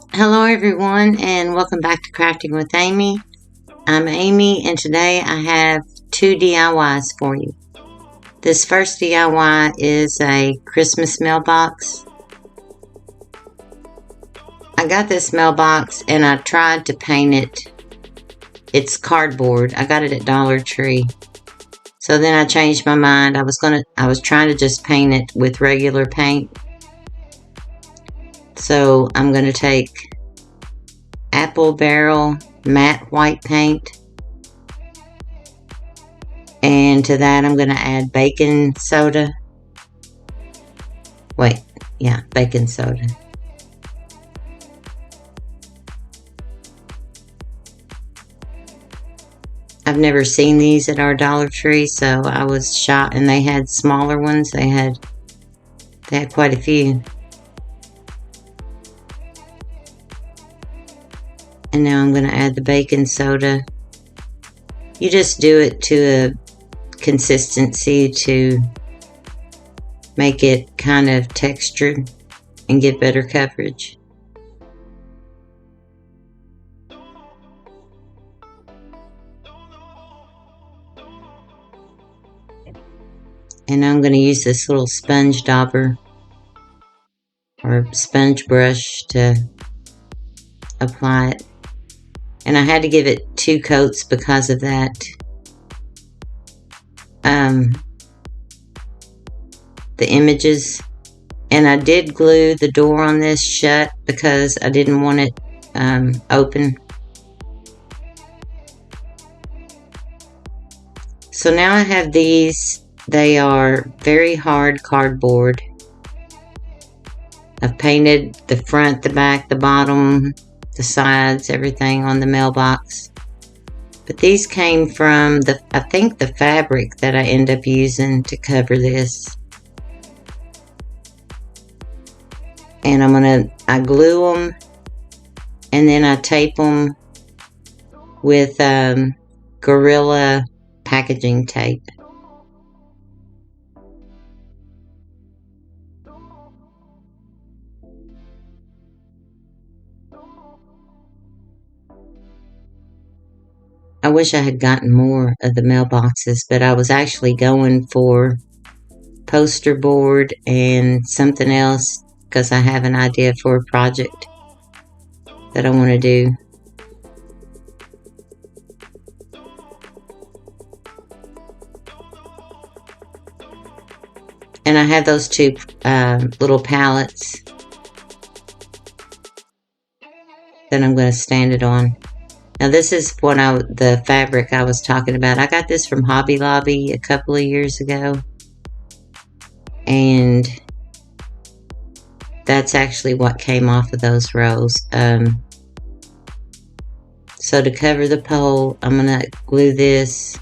Hello everyone and welcome back to Crafting with Amy. I'm Amy and today I have two DIYs for you. This first DIY is a Christmas mailbox. I got this mailbox and I tried to paint it. It's cardboard. I got it at Dollar Tree. So then I changed my mind. I was trying to just paint it with regular paint. So I'm going to take apple barrel matte white paint, and to that I'm going to add baking soda. Baking soda. I've never seen these at our Dollar Tree, so I was shocked, and they had smaller ones. They had quite a few. And now I'm going to add the baking soda. You just do it to a consistency to make it kind of textured and get better coverage. And I'm going to use this little sponge dauber or sponge brush to apply it. And I had to give it 2 coats because of that. The images. And I did glue the door on this shut because I didn't want it open. So now I have these. They are very hard cardboard. I've painted the front, the back, the bottom, the sides, everything on the mailbox. But these came from I think the fabric that I end up using to cover this. And I glue them and then I tape them with Gorilla packaging tape. I wish I had gotten more of the mailboxes, but I was actually going for poster board and something else because I have an idea for a project that I want to do. And I have those 2 little pallets that I'm going to stand it on. Now this is the fabric I was talking about. I got this from Hobby Lobby a couple of years ago. And that's actually what came off of those rolls. So to cover the pole, I'm going to glue this.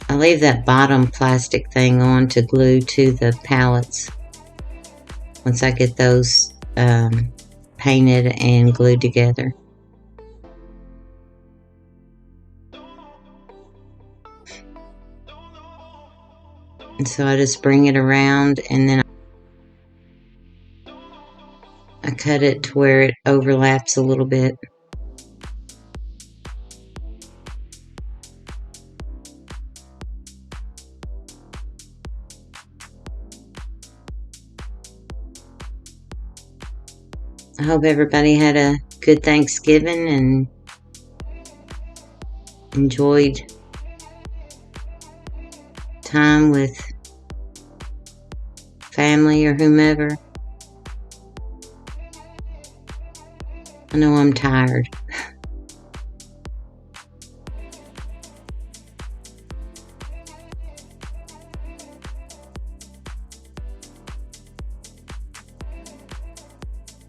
I leave that bottom plastic thing on to glue to the pallets once I get those painted and glued together. And so I just bring it around and then I cut it to where it overlaps a little bit. I hope everybody had a good Thanksgiving and enjoyed time with family or whomever. I know I'm tired.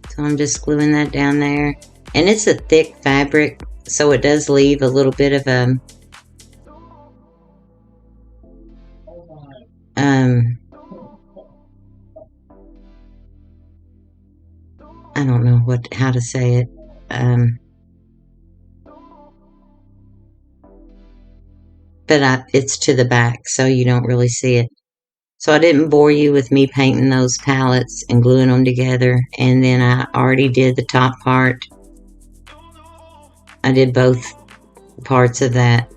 So I'm just gluing that down there. And it's a thick fabric, so it does leave a little bit of a how to say it. But it's to the back, so you don't really see it. So I didn't bore you with me painting those pallets and gluing them together. And then I already did the top part. I did both parts of that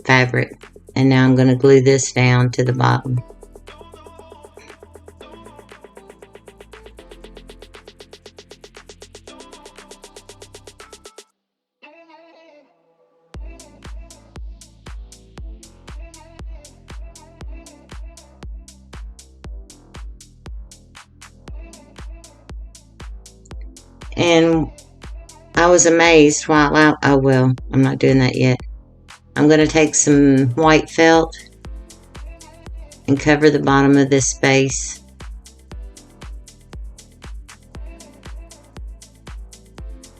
fabric. And now I'm going to glue this down to the bottom. And I was amazed while oh well, I'm not doing that yet. I'm going to take some white felt and cover the bottom of this space.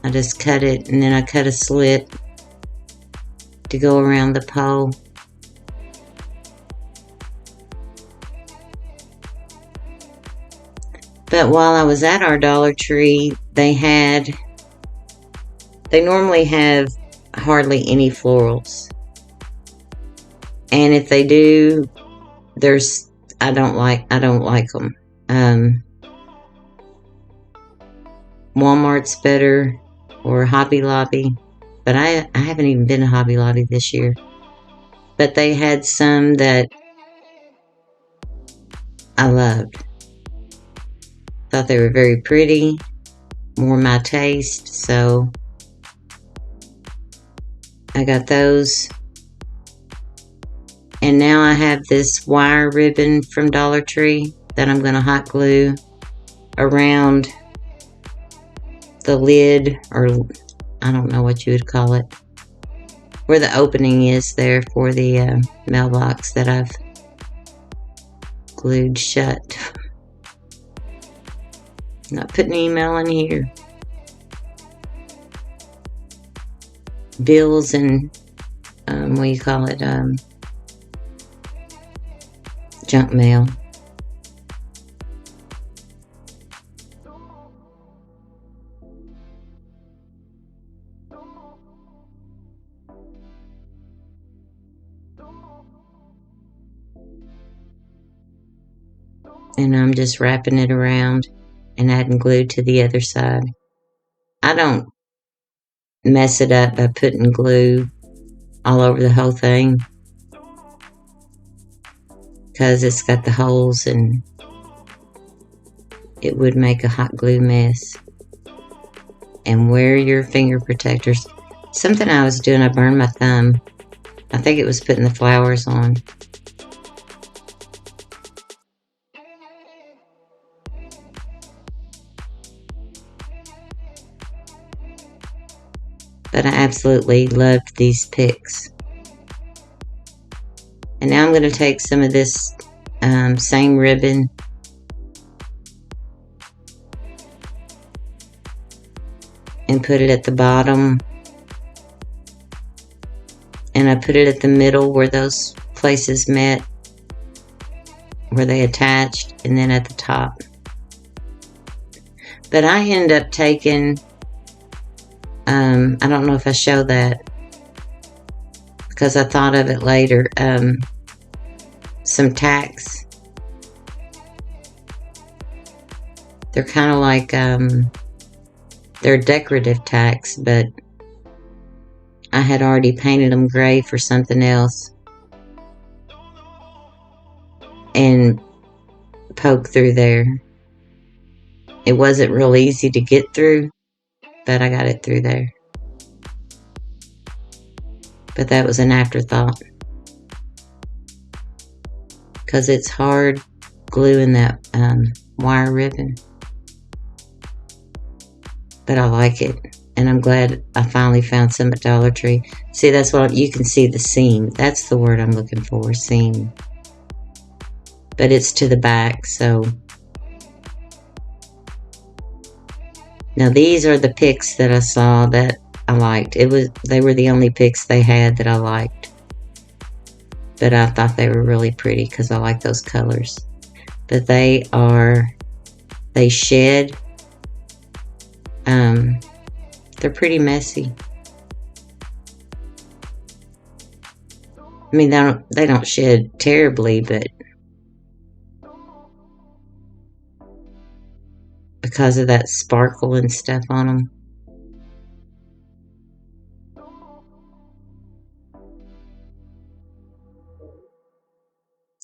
I just cut it, and then I cut a slit to go around the pole. But while I was at our Dollar Tree, they normally have hardly any florals. And if they do, I don't like them. Walmart's better, or Hobby Lobby. But I haven't even been to Hobby Lobby this year. But they had some that I loved. Thought they were very pretty, more my taste, so I got those. And now I have this wire ribbon from Dollar Tree that I'm going to hot glue around the lid, or I don't know what you would call it, where the opening is there for the mailbox that I've glued shut. Not putting email in here. Bills and, what do you call it, junk mail. And I'm just wrapping it around and adding glue to the other side. I don't mess it up by putting glue all over the whole thing, because it's got the holes and it would make a hot glue mess. And wear your finger protectors. Something I was doing, I burned my thumb. I think it was putting the flowers on. But I absolutely loved these picks. And now I'm going to take some of this same ribbon and put it at the bottom. And I put it at the middle where those places met, where they attached, and then at the top. But I end up taking, I don't know if I show that because I thought of it later, some tacks. They're kind of like, they're decorative tacks, but I had already painted them gray for something else and poked through there. It wasn't real easy to get through, but I got it through there. But that was an afterthought, because it's hard gluing that wire ribbon. But I like it, and I'm glad I finally found some at Dollar Tree. See, that's what you can see, the seam. That's the word I'm looking for, seam. But it's to the back, so. Now these are the picks that I saw that I liked. They were the only picks they had that I liked. But I thought they were really pretty because I like those colors. But they shed. They're pretty messy. I mean, they don't shed terribly, but because of that sparkle and stuff on them.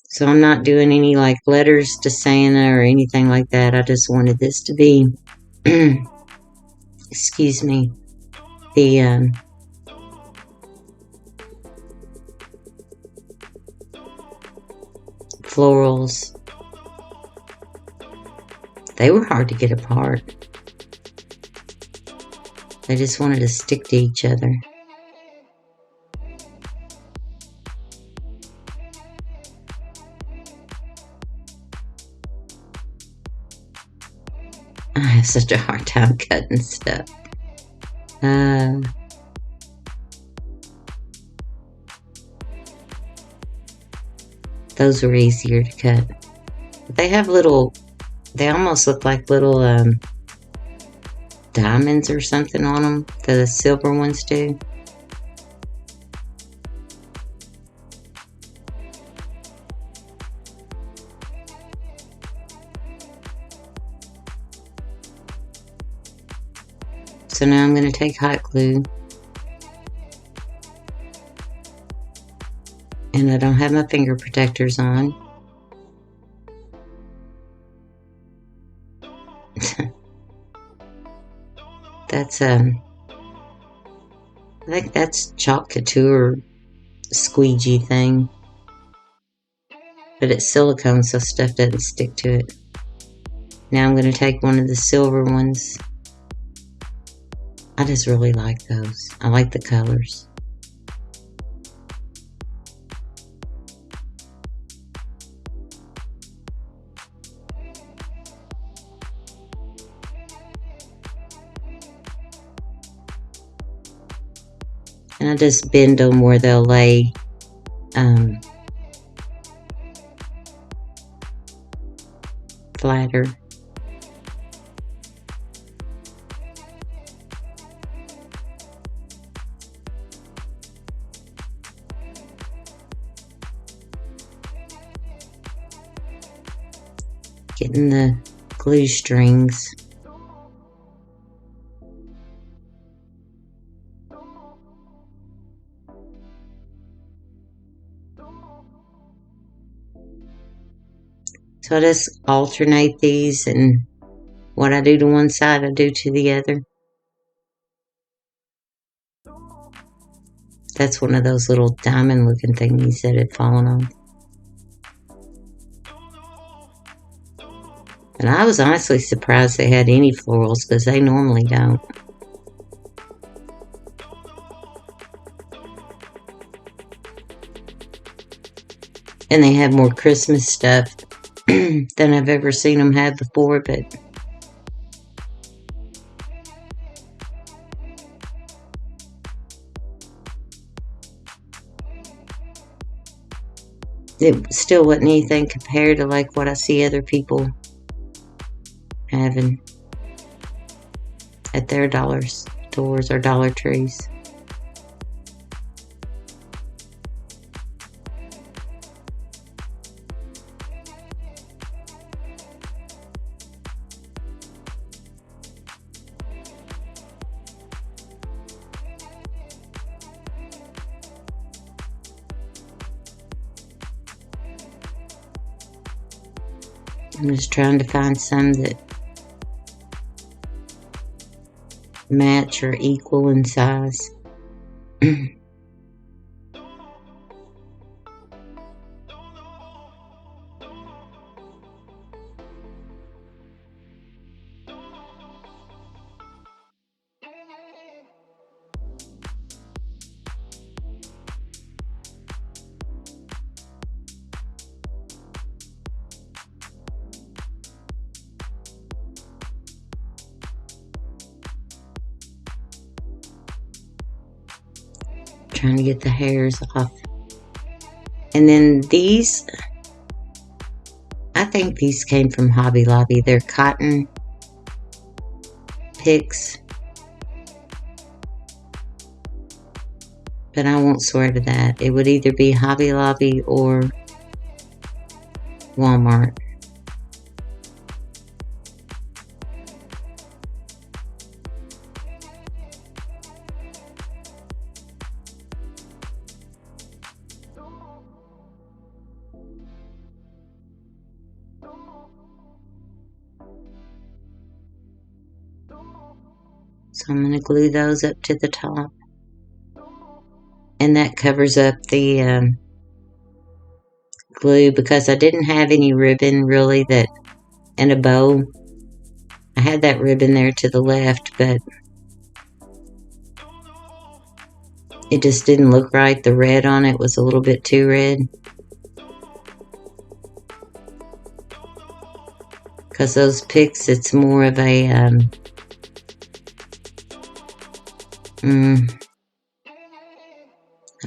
So I'm not doing any like letters to Santa or anything like that. I just wanted this to be, excuse me, the florals. They were hard to get apart. They just wanted to stick to each other. I have such a hard time cutting stuff. Those were easier to cut. But they have little, they almost look like little diamonds or something on them. The silver ones do. So now I'm going to take hot glue. And I don't have my finger protectors on. That's I think that's chalk couture squeegee thing. But it's silicone, so stuff doesn't stick to it. Now I'm going to take one of the silver ones. I just really like those. I like the colors. And I just bend them where they'll lay flatter. Getting the glue strings. So I just alternate these, and what I do to one side, I do to the other. That's one of those little diamond looking thingies that had fallen off. And I was honestly surprised they had any florals, because they normally don't. And they have more Christmas stuff than I've ever seen them have before, but it still wasn't anything compared to like what I see other people having at their dollar stores or Dollar Trees. I'm just trying to find some that match or equal in size. Trying to get the hairs off. And then these, I think these came from Hobby Lobby. They're cotton Picks. But I won't swear to that. It would either be Hobby Lobby or Wal Mart. So I'm going to glue those up to the top. And that covers up the glue because I didn't have any ribbon really that and a bow. I had that ribbon there to the left, but it just didn't look right. The red on it was a little bit too red. Because those picks, it's more of a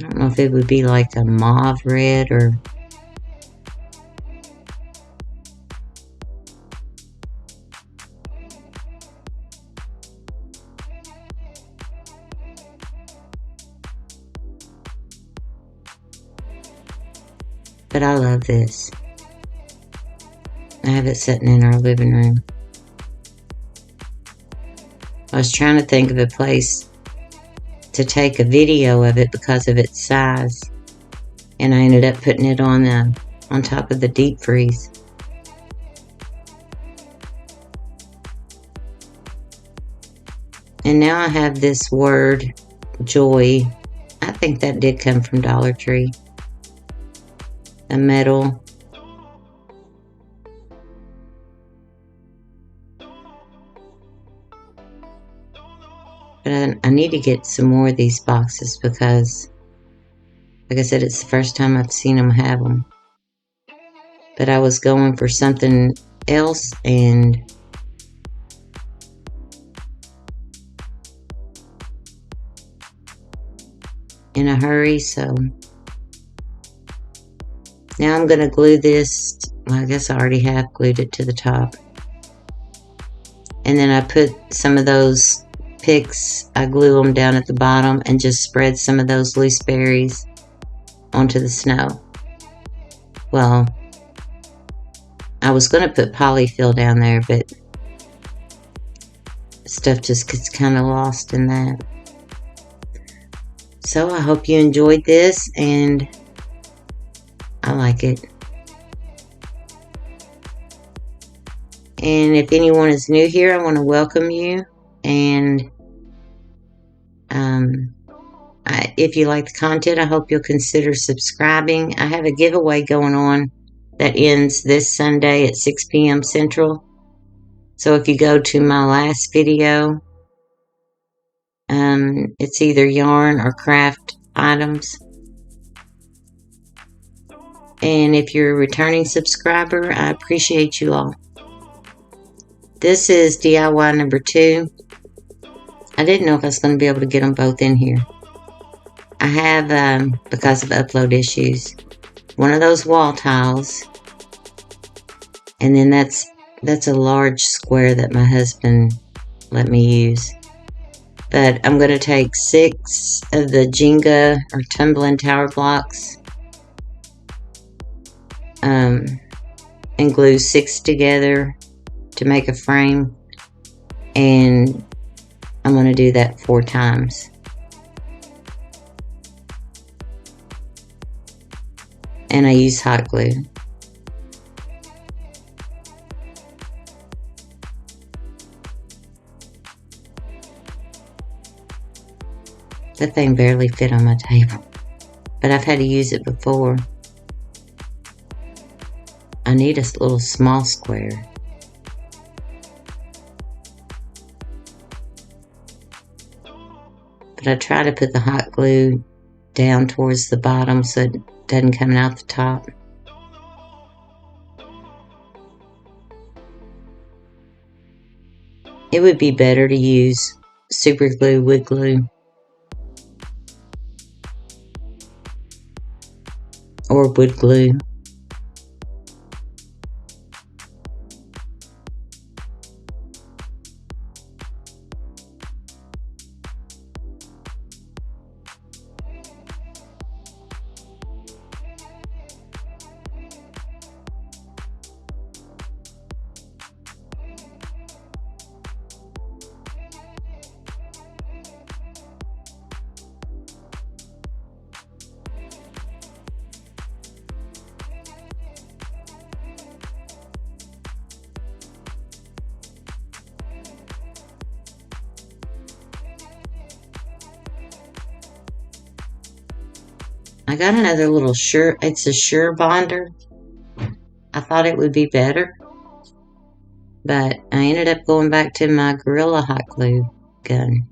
I don't know if it would be like a mauve red or but I love this. I have it sitting in our living room. I was trying to think of a place to take a video of it because of its size, and I ended up putting it on top of the deep freeze. And now I have this word, joy. I think that did come from Dollar Tree. A metal. But I need to get some more of these boxes because, like I said, it's the first time I've seen them have them. But I was going for something else and in a hurry, so now I'm going to glue this. Well, I guess I already have glued it to the top. And then I put some of those picks, I glue them down at the bottom and just spread some of those loose berries onto the snow. Well, I was going to put polyfill down there, but stuff just gets kind of lost in that. So I hope you enjoyed this, and I like it. And if anyone is new here, I want to welcome you. And if you like the content, I hope you'll consider subscribing. I have a giveaway going on that ends this Sunday at 6 p.m. Central. So if you go to my last video, it's either yarn or craft items. And if you're a returning subscriber, I appreciate you all. This is DIY number 2. I didn't know if I was going to be able to get them both in here. I have, because of upload issues, one of those wall tiles. And then that's a large square that my husband let me use. But I'm going to take 6 of the Jenga or Tumbling Tower blocks. And glue 6 together to make a frame. And I'm going to do that 4 times. And I use hot glue. That thing barely fit on my table, but I've had to use it before. I need a little small square. But I try to put the hot glue down towards the bottom so it doesn't come out the top. It would be better to use super glue, wood glue, or wood glue. I got another little it's a Sure bonder. I thought it would be better, but I ended up going back to my Gorilla hot glue gun.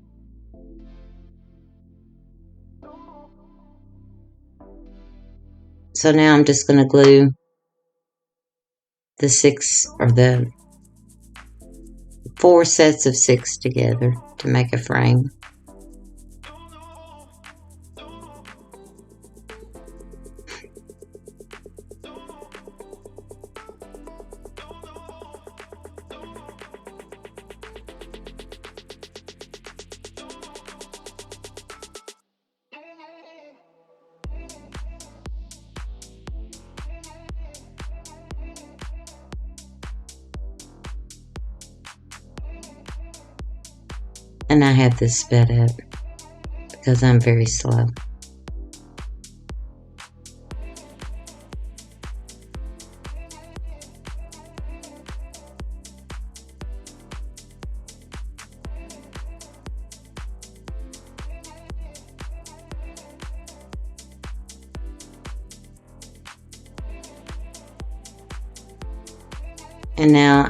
So now I'm just going to glue the 4 sets of 6 together to make a frame. And I have this sped up because I'm very slow. And now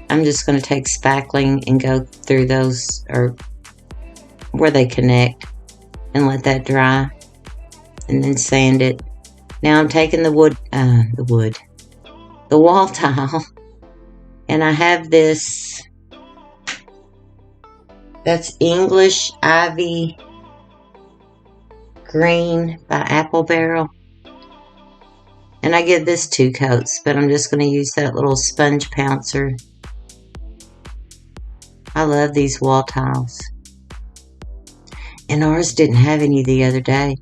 I'm just gonna take spackling and go through those, or where they connect, and let that dry, and then sand it. Now I'm taking the wall tile, and I have this. That's English Ivy Green by Apple Barrel. And I give this 2 coats, but I'm just going to use that little sponge pouncer. I love these wall tiles. And ours didn't have any the other day,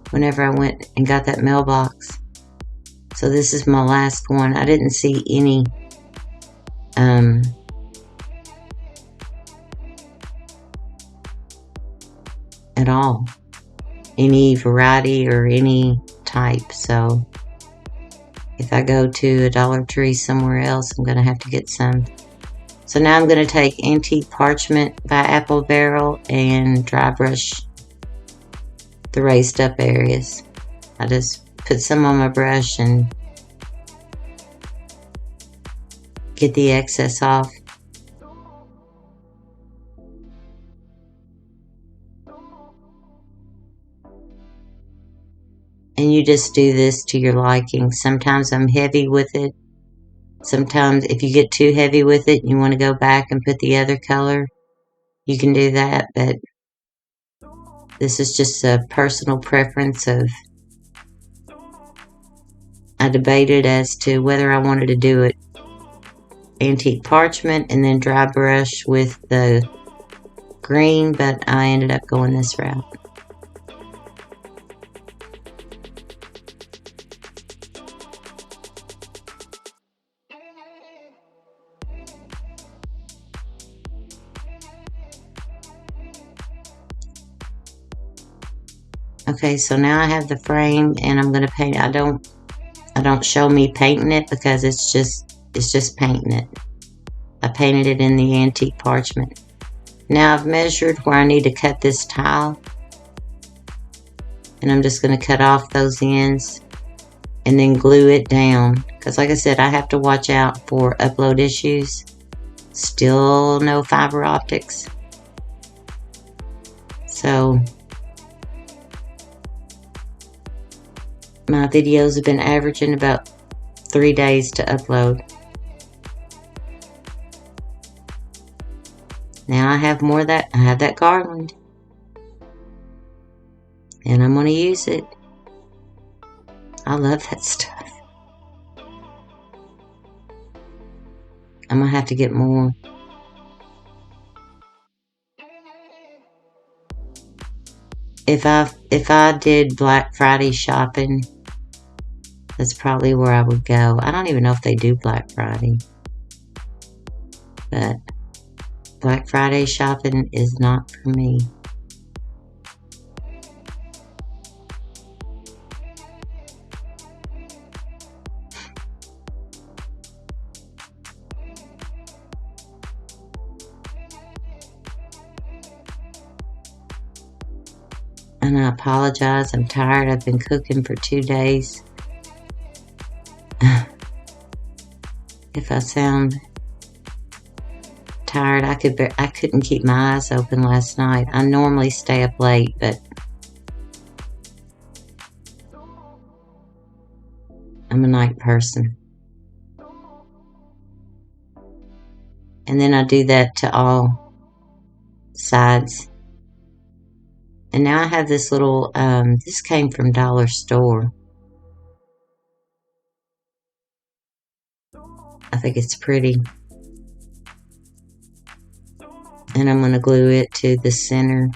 whenever I went and got that mailbox. So this is my last one. I didn't see any at all. Any variety or any type. So if I go to a Dollar Tree somewhere else, I'm going to have to get some. So now I'm going to take Antique Parchment by Apple Barrel and dry brush the raised up areas. I just put some on my brush and get the excess off. And you just do this to your liking. Sometimes I'm heavy with it. Sometimes if you get too heavy with it and you want to go back and put the other color, you can do that. But this is just a personal preference of, I debated as to whether I wanted to do it Antique Parchment and then dry brush with the green, but I ended up going this route. Okay, so now I have the frame and I'm going to paint it. I don't show me painting it because it's just painting it. I painted it in the Antique Parchment. Now I've measured where I need to cut this tile, and I'm just going to cut off those ends and then glue it down, because like I said, I have to watch out for upload issues. Still no fiber optics, so my videos have been averaging about 3 days to upload. Now I have more of that. I have that Garland, and I'm going to use it. I love that stuff. I'm going to have to get more. If I did Black Friday shopping, that's probably where I would go. I don't even know if they do Black Friday, but Black Friday shopping is not for me. And I apologize. I'm tired. I've been cooking for 2 days. If I sound tired, I couldn't keep my eyes open last night. I normally stay up late, but I'm a night person. And then I do that to all sides. And now I have this little, this came from Dollar Store. I think it's pretty. And I'm going to glue it to the center.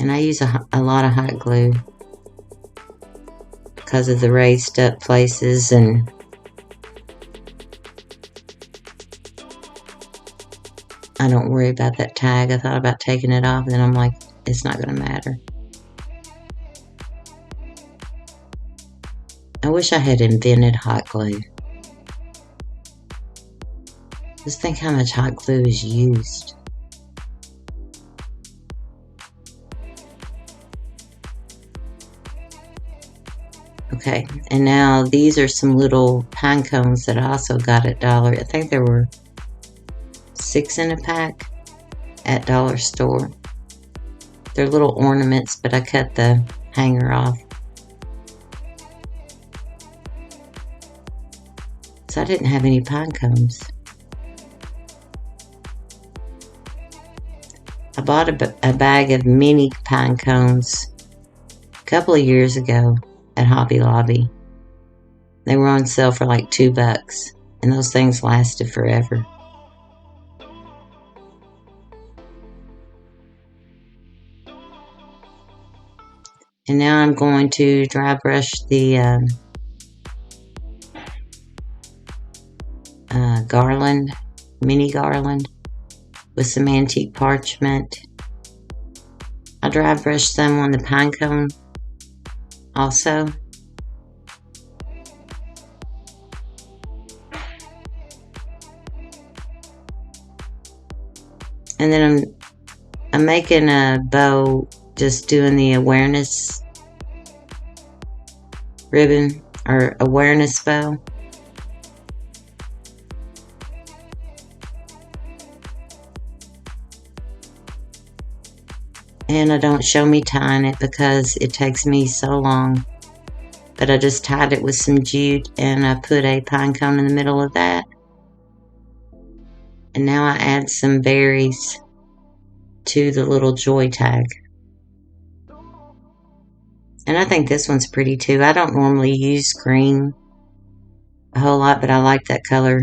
And I use a lot of hot glue because of the raised up places, and I don't worry about that tag. I thought about taking it off, and then I'm like, it's not going to matter. I wish I had invented hot glue. Just think how much hot glue is used. Okay, and now these are some little pine cones that I also got at Dollar. I think there were 6 in a pack at Dollar Store. They're little ornaments, but I cut the hanger off. So I didn't have any pine cones. I bought a bag of mini pine cones a couple of years ago at Hobby Lobby. They were on sale for like $2, and those things lasted forever. And now I'm going to dry brush the Garland, mini Garland, with some antique parchment. I dry brush some on the pine cone also. And then I'm making a bow, just doing the awareness ribbon or awareness bow. And I don't show me tying it because it takes me so long. But I just tied it with some jute, and I put a pine cone in the middle of that. And now I add some berries to the little joy tag. And I think this one's pretty too. I don't normally use green a whole lot, but I like that color.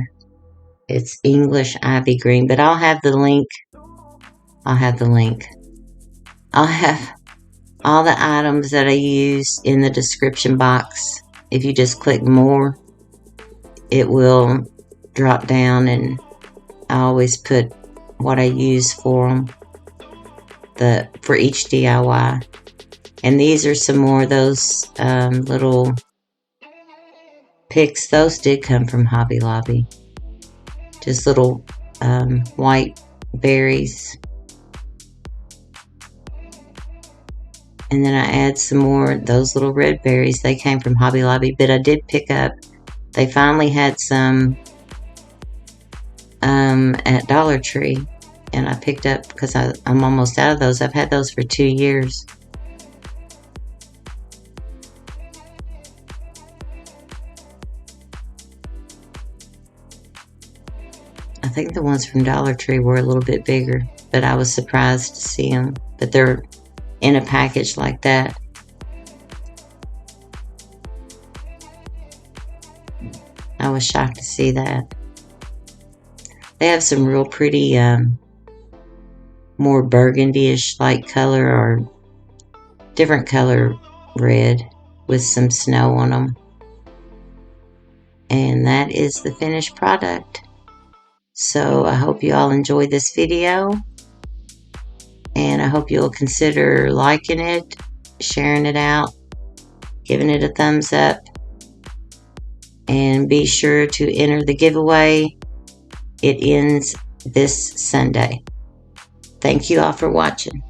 It's English ivy green, but I'll have the link. I'll have all the items that I use in the description box. If you just click more, it will drop down, and I always put what I use for them, for each DIY. And these are some more of those little picks. Those did come from Hobby Lobby. Just little white berries. And then I add some more, those little red berries. They came from Hobby Lobby, but I did pick up, they finally had some at Dollar Tree. And I picked up, because I'm almost out of those. I've had those for 2 years. I think the ones from Dollar Tree were a little bit bigger, but I was surprised to see them. But they're in a package like that. I was shocked to see that. They have some real pretty, more burgundy-ish light color, or different color red with some snow on them. And that is the finished product. So I hope you all enjoyed this video. And I hope you'll consider liking it, sharing it out, giving it a thumbs up. And be sure to enter the giveaway. It ends this Sunday. Thank you all for watching.